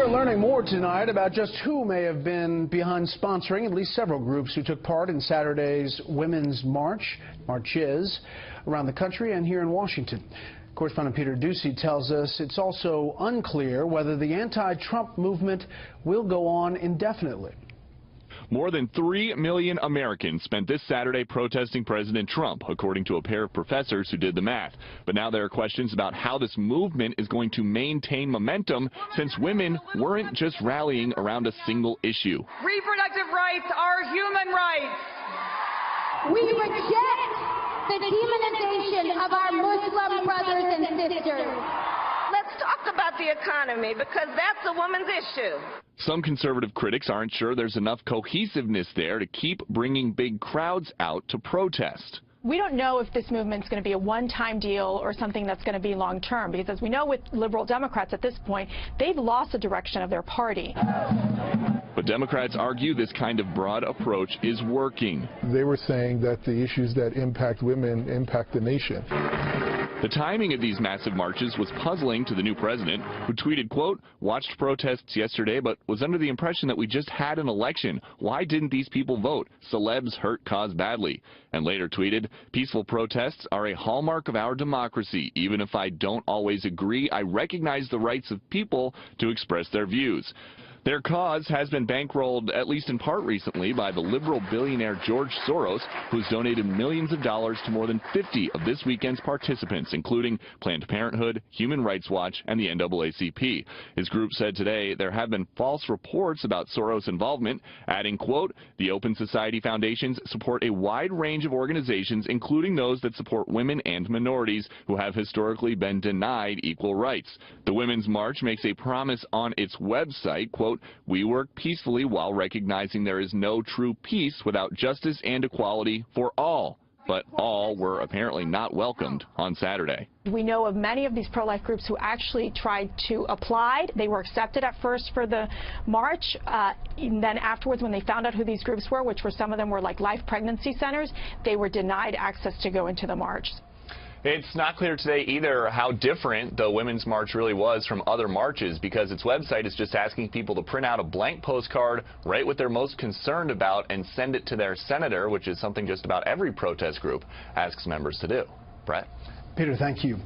are learning more tonight about just who may have been behind sponsoring at least several groups who took part in Saturday's Women's Marches around the country and here in Washington. Correspondent Peter Ducey tells us it's also unclear whether the anti-Trump movement will go on indefinitely. More than 3 million Americans spent this Saturday protesting President Trump, according to a pair of professors who did the math. But now there are questions about how this movement is going to maintain momentum, since women weren't just rallying around a single issue. Reproductive rights are human rights. We reject the demonization of our Muslim brothers and sisters. Let's talk about the economy, because that's a woman's issue. Some conservative critics aren't sure there's enough cohesiveness there to keep bringing big crowds out to protest. We don't know if this movement's going to be a one-time deal or something that's going to be long-term, because as we know with liberal Democrats at this point, they've lost the direction of their party. But Democrats argue this kind of broad approach is working. They were saying that the issues that impact women impact the nation. The timing of these massive marches was puzzling to the new president, who tweeted, quote, "Watched protests yesterday, but was under the impression that we just had an election. Why didn't these people vote? Celebs hurt cause badly." And later tweeted, "Peaceful protests are a hallmark of our democracy. Even if I don't always agree, I recognize the rights of people to express their views." Their cause has been bankrolled, at least in part recently, by the liberal billionaire George Soros, who's donated millions of dollars to more than 50 of this weekend's participants, including Planned Parenthood, Human Rights Watch, and the NAACP. His group said today there have been false reports about Soros' involvement, adding, quote, "The Open Society Foundations support a wide range of organizations, including those that support women and minorities who have historically been denied equal rights." The Women's March makes a promise on its website, quote, "We work peacefully while recognizing there is no true peace without justice and equality for all." But all were apparently not welcomed on Saturday. We know of many of these pro-life groups who actually tried to apply. They were accepted at first for the march. And then afterwards, when they found out who these groups were, which were some of them were like life pregnancy centers, they were denied access to go into the march. It's not clear today either how different the Women's March really was from other marches, because its website is just asking people to print out a blank postcard, write what they're most concerned about, and send it to their senator, which is something just about every protest group asks members to do. Brett? Peter, thank you.